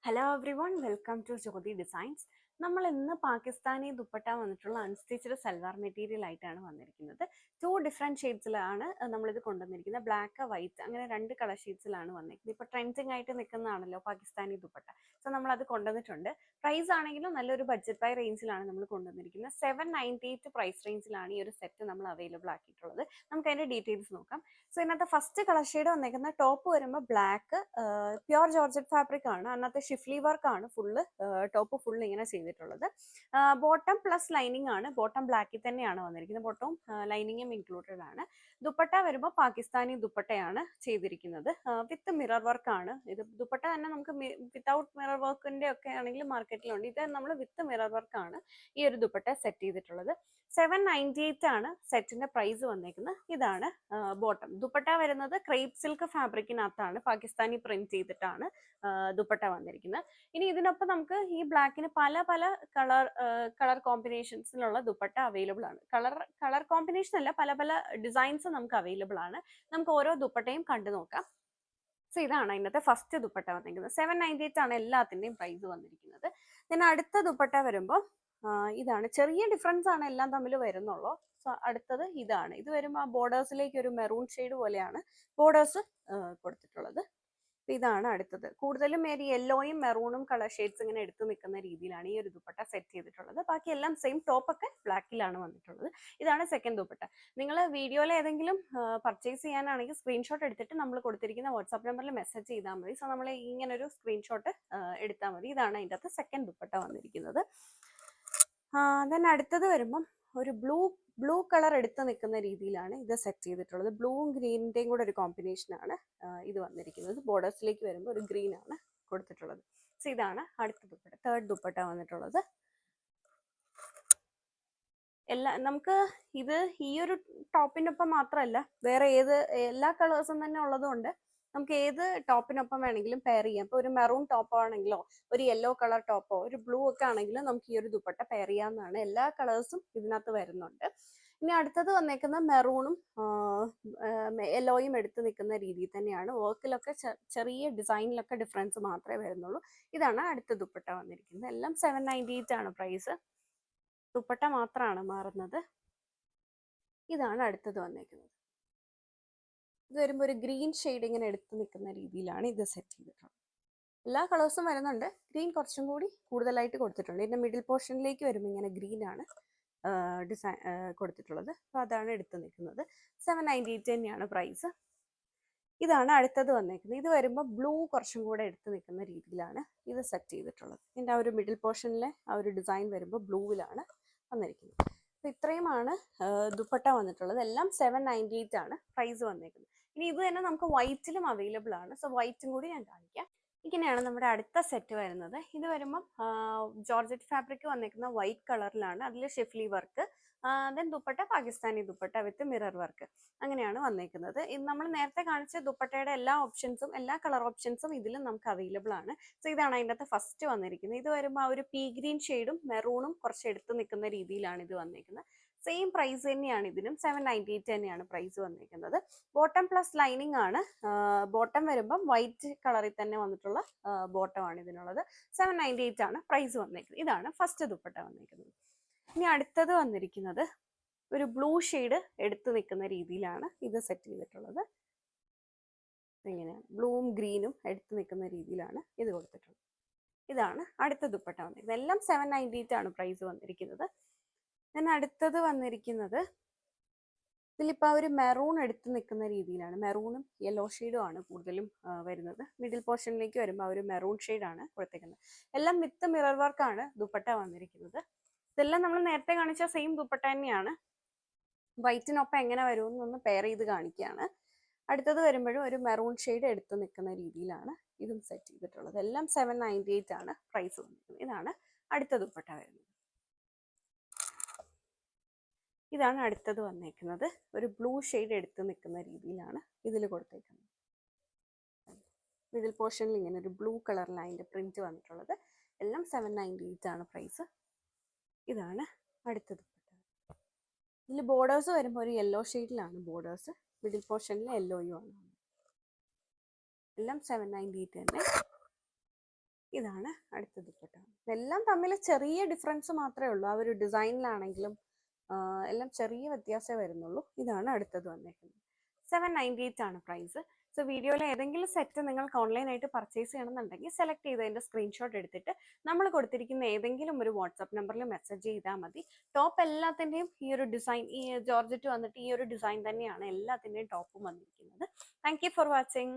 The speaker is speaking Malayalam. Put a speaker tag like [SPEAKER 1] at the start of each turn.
[SPEAKER 1] Hello everyone, welcome to Jyoti designs. നമ്മൾ ഇന്ന് പാകിസ്ഥാനി ദുപ്പട്ട വന്നിട്ടുള്ള അൺസ്റ്റിച്ച്ഡ് സൽവാർ മെറ്റീരിയൽ ആയിട്ടാണ് വന്നിരിക്കുന്നത്. 2 ഡിഫറെൻറ്റ് ഷെയ്ഡ്സിലാണ് നമ്മളിത് കൊണ്ടുവന്നിരിക്കുന്നത്. ബ്ലാക്ക്, വൈറ്റ്, അങ്ങനെ 2 കളർ ഷെയ്ഡ്സിലാണ് വന്നിരിക്കുന്നത്. ഇപ്പോൾ ട്രെൻഡിങ് ആയിട്ട് നിൽക്കുന്നതാണല്ലോ പാകിസ്ഥാനി ദുപ്പട്ട. സോ നമ്മളത് കൊണ്ടുവന്നിട്ടുണ്ട്. പ്രൈസ് ആണെങ്കിലും നല്ലൊരു ബഡ്ജറ്റ് ബൈ റേഞ്ചിലാണ് നമ്മൾ കൊണ്ടുവന്നിരിക്കുന്നത്. 798 പ്രൈസ് റേഞ്ചിലാണ് ഈ ഒരു സെറ്റ് നമ്മൾ അവൈലബിൾ ആക്കിയിട്ടുള്ളത്. നമുക്ക് അതിൻ്റെ ഡീറ്റെയിൽസ് നോക്കാം. സോ ഇതിനകത്ത് ഫസ്റ്റ് കളർ ഷെയ്ഡ് വന്നിരിക്കുന്ന ടോപ്പ് വരുമ്പോൾ ബ്ലാക്ക്, പ്യുവർ ജോർജറ്റ് ഫാബ്രിക് ആണ്. അതിനകത്ത് ഷിഫ്ലി വർക്ക് ആണ് ഫുള്ള്, ടോപ്പ് ഫുൾ ഇങ്ങനെ ചെയ്തിട്ടുള്ളത്. ബോട്ടം പ്ലസ് ലൈനിങ് ആണ്. ബോട്ടം ബ്ലാക്കിൽ തന്നെയാണ് വന്നിരിക്കുന്നത്. ബോട്ടവും ലൈനിങ്ങും ഇൻക്ലൂഡഡ് ആണ്. ദുപ്പട്ട വരുമ്പോൾ പാകിസ്ഥാനി ദുപ്പട്ടയാണ് ചെയ്തിരിക്കുന്നത്. വിത്ത് മിറർ വർക്ക് ആണ്. ഇത് ദുപ്പട്ട തന്നെ നമുക്ക് വിത്തൗട്ട് മിറർ വർക്കിന്റെ ഒക്കെ ആണെങ്കിൽ മാർക്കറ്റിലുണ്ട്. ഇത് നമ്മൾ വിത്ത് മിറർ വർക്ക് ആണ് ഈ ഒരു ദുപ്പട്ട സെറ്റ് ചെയ്തിട്ടുള്ളത്. 798 ആണ് സെറ്റിന്റെ പ്രൈസ് വന്നേക്കുന്നത്. ഇതാണ് ബോട്ടം. ദുപ്പട്ട വരുന്നത് ക്രേപ്പ് സിൽക്ക് ഫാബ്രിക്കിനകത്താണ്, പാകിസ്ഥാനി പ്രിന്റ് ചെയ്തിട്ടാണ് ദുപ്പട്ട വന്നിരിക്കുന്നത്. ഇനി ഇതിനൊപ്പം നമുക്ക് ഈ ബ്ലാക്കിന് പല പല കളർ കോമ്പിനേഷൻസിലുള്ള ദുപ്പട്ട അവൈലബിൾ ആണ്. കളർ കോമ്പിനേഷൻ അല്ല, പല പല ഡിസൈൻസ് നമുക്ക് അവൈലബിൾ ആണ്. നമുക്ക് ഓരോ ദുപ്പട്ടയും കണ്ടു നോക്കാം. സോ ഇതാണ് അതിനകത്തെ ഫസ്റ്റ് ദുപ്പട്ട വന്നിരിക്കുന്നത്. 798 ആണ് എല്ലാത്തിൻ്റെയും പ്രൈസ് വന്നിരിക്കുന്നത്. പിന്നെ അടുത്ത ദുപ്പട്ട വരുമ്പോൾ ഇതാണ്. ചെറിയ ഡിഫറൻസ് ആണ് എല്ലാം തമ്മിൽ വരുന്നുള്ളൂ. സോ അടുത്തത് ഇതാണ്. ഇത് വരുമ്പോൾ ആ ബോർഡേഴ്സിലേക്ക് ഒരു മെറൂൺ ഷെയ്ഡ് പോലെയാണ് ബോർഡേഴ്സ് കൊടുത്തിട്ടുള്ളത്. ഇതാണ് അടുത്തത്. കൂടുതലും യെല്ലോയും മെറൂണും കളർ ഷെയ്ഡ്സ് ഇങ്ങനെ എടുത്തു നിൽക്കുന്ന രീതിയിലാണ് ഈ ഒരു ദുപ്പട്ട സെറ്റ് ചെയ്തിട്ടുള്ളത്. ബാക്കി എല്ലാം സെയിം. ടോപ്പൊക്കെ ബ്ലാക്കിലാണ് വന്നിട്ടുള്ളത്. ഇതാണ് സെക്കൻഡ് ദുപ്പട്ട. നിങ്ങൾ വീഡിയോയിൽ ഏതെങ്കിലും പർച്ചേസ് ചെയ്യാനാണെങ്കിൽ സ്ക്രീൻഷോട്ട് എടുത്തിട്ട് നമ്മൾ കൊടുത്തിരിക്കുന്ന വാട്സാപ്പ് നമ്പറിൽ മെസ്സേജ് ചെയ്താൽ മതി. സോ നമ്മൾ ഇങ്ങനൊരു സ്ക്രീൻഷോട്ട് എടുത്താൽ മതി. ഇതാണ് അതിൻ്റെ അകത്ത് സെക്കൻഡ് ദുപ്പട്ട വന്നിരിക്കുന്നത്. ദെൻ അടുത്തത് വരുമ്പം ഒരു ബ്ലൂ കളർ എടുത്ത് നിൽക്കുന്ന രീതിയിലാണ് ഇത് സെറ്റ് ചെയ്തിട്ടുള്ളത്. ബ്ലൂവും ഗ്രീനിൻ്റെയും കൂടെ ഒരു കോമ്പിനേഷനാണ് ഇത് വന്നിരിക്കുന്നത്. ബോർഡേഴ്സിലേക്ക് വരുമ്പോൾ ഒരു ഗ്രീൻ ആണ് കൊടുത്തിട്ടുള്ളത്. സോ ഇതാണ് അടുത്ത ദുപ്പട്ട, തേർഡ് ദുപ്പട്ട വന്നിട്ടുള്ളത്. നമുക്ക് ഇത് ഈ ഒരു ടോപ്പിനൊപ്പം മാത്രമല്ല, വേറെ എല്ലാ കളേഴ്സും തന്നെ ഉള്ളതുകൊണ്ട് നമുക്ക് ഏത് ടോപ്പിനൊപ്പം വേണമെങ്കിലും പെയർ ചെയ്യാം. ഇപ്പോൾ ഒരു മെറൂൺ ടോപ്പ് ആണെങ്കിലോ ഒരു യെല്ലോ കളർ ടോപ്പോ ഒരു ബ്ലൂ ഒക്കെ ആണെങ്കിലും നമുക്ക് ഈ ഒരു ദുപ്പട്ട പെയർ ചെയ്യാവുന്നതാണ്. എല്ലാ കളേഴ്സും ഇതിനകത്ത് വരുന്നുണ്ട്. ഇനി അടുത്തത് വന്നേക്കുന്ന മെറൂണും യെല്ലോയും എടുത്ത് നിൽക്കുന്ന രീതിയിൽ തന്നെയാണ്. വർക്കിലൊക്കെ ചെറിയ ഡിസൈനിലൊക്കെ ഡിഫറൻസ് മാത്രമേ വരുന്നുള്ളൂ. ഇതാണ് അടുത്ത ദുപ്പട്ട വന്നിരിക്കുന്നത്. എല്ലാം 798 ആണ് പ്രൈസ്. ദുപ്പട്ട മാത്രമാണ് മാറുന്നത്. ഇതാണ് അടുത്തത് വന്നേക്കുന്നത്. ഇത് വരുമ്പോൾ ഒരു ഗ്രീൻ ഷെയ്ഡ് ഇങ്ങനെ എടുത്ത് നിൽക്കുന്ന രീതിയിലാണ് ഇത് സെറ്റ് ചെയ്തിട്ടുള്ളത്. എല്ലാ കളേഴ്സും വരുന്നുണ്ട്. ഗ്രീൻ കുറച്ചും കൂടി കൂടുതലായിട്ട് കൊടുത്തിട്ടുണ്ട്. ഇതിൻ്റെ മിഡിൽ പോർഷനിലേക്ക് വരുമ്പോൾ ഇങ്ങനെ ഗ്രീൻ ആണ് ഡിസൈൻ കൊടുത്തിട്ടുള്ളത്. അപ്പോൾ അതാണ് എടുത്ത് നിൽക്കുന്നത്. 798 തന്നെയാണ് പ്രൈസ്. ഇതാണ് അടുത്തത് വന്നേക്കുന്നത്. ഇത് വരുമ്പോൾ ബ്ലൂ കുറച്ചും കൂടെ എടുത്ത് നിൽക്കുന്ന രീതിയിലാണ് ഇത് സെറ്റ് ചെയ്തിട്ടുള്ളത്. ഇതിൻ്റെ ആ ഒരു മിഡിൽ പോർഷനിലെ ആ ഒരു ഡിസൈൻ വരുമ്പോൾ ബ്ലൂവിലാണ് വന്നിരിക്കുന്നത്. അപ്പോൾ ഇത്രയുമാണ് ദുപ്പട്ട വന്നിട്ടുള്ളത്. എല്ലാം 798 ആണ് പ്രൈസ് വന്നേക്കുന്നത്. ഇനി ഇത് തന്നെ നമുക്ക് വൈറ്റിലും അവൈലബിൾ ആണ്. സോ വൈറ്റും കൂടി ഞാൻ കാണിക്കാം. ഇങ്ങനെയാണ് നമ്മുടെ അടുത്ത സെറ്റ് വരുന്നത്. ഇത് വരുമ്പം ജോർജറ്റ് ഫാബ്രിക് വന്നിരിക്കുന്ന വൈറ്റ് കളറിലാണ്. അതിൽ Schiffli work, then dupatta Pakistani dupatta വിത്ത് മിറർ വർക്ക്, അങ്ങനെയാണ് വന്നേക്കുന്നത്. നമ്മൾ നേരത്തെ കാണിച്ച ദുപ്പട്ടയുടെ എല്ലാ ഓപ്ഷൻസും, എല്ലാ കളർ ഓപ്ഷൻസും ഇതിലും നമുക്ക് അവൈലബിൾ ആണ്. സോ ഇതാണ് അതിൻ്റെ അകത്ത് ഫസ്റ്റ് വന്നിരിക്കുന്നത്. ഇത് വരുമ്പോൾ ആ ഒരു പീ ഗ്രീൻ ഷെയ്ഡും മെറൂണും കുറച്ച് എടുത്ത് നിൽക്കുന്ന രീതിയിലാണ് ഇത് വന്നേക്കുന്നത്. സെയിം പ്രൈസ് തന്നെയാണ് ഇതിനും. 798 തന്നെയാണ് പ്രൈസ് വന്നിരിക്കുന്നത്. ബോട്ടം പ്ലസ് ലൈനിങ് ആണ്. ബോട്ടം വരുമ്പം വൈറ്റ് കളറിൽ തന്നെ വന്നിട്ടുള്ള ബോട്ടമാണ് ഇതിനുള്ളത്. 798 ആണ് പ്രൈസ് വന്നിരിക്കുന്നത്. ഇതാണ് ഫസ്റ്റ് ദുപ്പട്ട വന്നിരിക്കുന്നത്. ഇനി അടുത്തത് വന്നിരിക്കുന്നത് ഒരു ബ്ലൂ ഷെയ്ഡ് എടുത്ത് നിൽക്കുന്ന രീതിയിലാണ് ഇത് സെറ്റ് ചെയ്തിട്ടുള്ളത്. ഇങ്ങനെയാണ് ബ്ലൂവും ഗ്രീനും എടുത്ത് നിൽക്കുന്ന രീതിയിലാണ് ഇത് കൊടുത്തിട്ടുള്ളത്. ഇതാണ് അടുത്ത ദുപ്പട്ട വന്നിരിക്കുന്നത്. എല്ലാം 798 ആണ് പ്രൈസ് വന്നിരിക്കുന്നത്. ഞാൻ അടുത്തത് വന്നിരിക്കുന്നത് ഇതിലിപ്പോൾ ഒരു മെറൂൺ എടുത്ത് നിൽക്കുന്ന രീതിയിലാണ്. മെറൂണും യെല്ലോ ഷെയ്ഡും ആണ് കൂടുതലും വരുന്നത്. മിഡിൽ പോർഷനിലേക്ക് വരുമ്പോൾ ഒരു മെറൂൺ ഷെയ്ഡാണ് കൊടുത്തേക്കുന്നത്. എല്ലാം വിത്ത് മിറർ വർക്കാണ് ദുപ്പട്ട വന്നിരിക്കുന്നത്. ഇതെല്ലാം നമ്മൾ നേരത്തെ കാണിച്ച സെയിം ദുപ്പട്ട തന്നെയാണ്. വൈറ്റിനൊപ്പം എങ്ങനെ വരുമെന്നൊന്ന് പെയർ ചെയ്ത് കാണിക്കുകയാണ്. അടുത്തത് വരുമ്പോഴും ഒരു മെറൂൺ ഷെയ്ഡ് എടുത്ത് നിൽക്കുന്ന രീതിയിലാണ് ഇതും സെറ്റ് ചെയ്തിട്ടുള്ളത്. എല്ലാം 798 ആണ് പ്രൈസ് വന്നിരിക്കുന്നത്. ഇതാണ് അടുത്ത ദുപ്പട്ട വരുന്നത്. ഇതാണ് അടുത്തത് വന്നേക്കുന്നത്. ഒരു ബ്ലൂ ഷെയ്ഡ് എടുത്ത് നിൽക്കുന്ന രീതിയിലാണ് ഇതിൽ കൊടുത്തേക്കുന്നത്. മിഡിൽ പോർഷനിൽ ഇങ്ങനെ ഒരു ബ്ലൂ കളറിൽ അതിൻ്റെ പ്രിന്റ് വന്നിട്ടുള്ളത്. എല്ലാം 798 ആണ് പ്രൈസ്. ഇതാണ് അടുത്ത ദുപ്പട്ട. ഇതിൽ ബോർഡേഴ്സ് വരുമ്പോൾ ഒരു യെല്ലോ ഷെയ്ഡിലാണ് ബോർഡേഴ്സ്. മിഡിൽ പോർഷനിൽ യെല്ലോയും ആണ്. എല്ലാം 798 തന്നെ. ഇതാണ് അടുത്ത ദുപ്പട്ട. ഇതെല്ലാം തമ്മിൽ ചെറിയ ഡിഫറൻസ് മാത്രമേ ഉള്ളൂ. ആ ഒരു ഡിസൈനിലാണെങ്കിലും എല്ലാം ചെറിയ വ്യത്യാസമേ വരുന്നുള്ളൂ. ഇതാണ് അടുത്തത് വന്നേക്കുന്നത്. 798 ആണ് പ്രൈസ്. സോ വീഡിയോയിൽ ഏതെങ്കിലും സെറ്റ് നിങ്ങൾക്ക് ഓൺലൈനായിട്ട് പർച്ചേസ് ചെയ്യണമെന്നുണ്ടെങ്കിൽ സെലക്ട് ചെയ്തതിൻ്റെ സ്ക്രീൻഷോട്ട് എടുത്തിട്ട് നമ്മൾ കൊടുത്തിരിക്കുന്ന ഏതെങ്കിലും ഒരു വാട്സാപ്പ് നമ്പറിൽ മെസ്സേജ് ചെയ്താൽ മതി. ടോപ്പ് എല്ലാത്തിൻ്റെയും ഈ ഒരു ഡിസൈൻ, ഈ ജോർജറ്റ് വന്നിട്ട് ഈ ഒരു ഡിസൈൻ തന്നെയാണ് എല്ലാത്തിൻ്റെയും ടോപ്പും വന്നിരിക്കുന്നത്. Thank you for watching.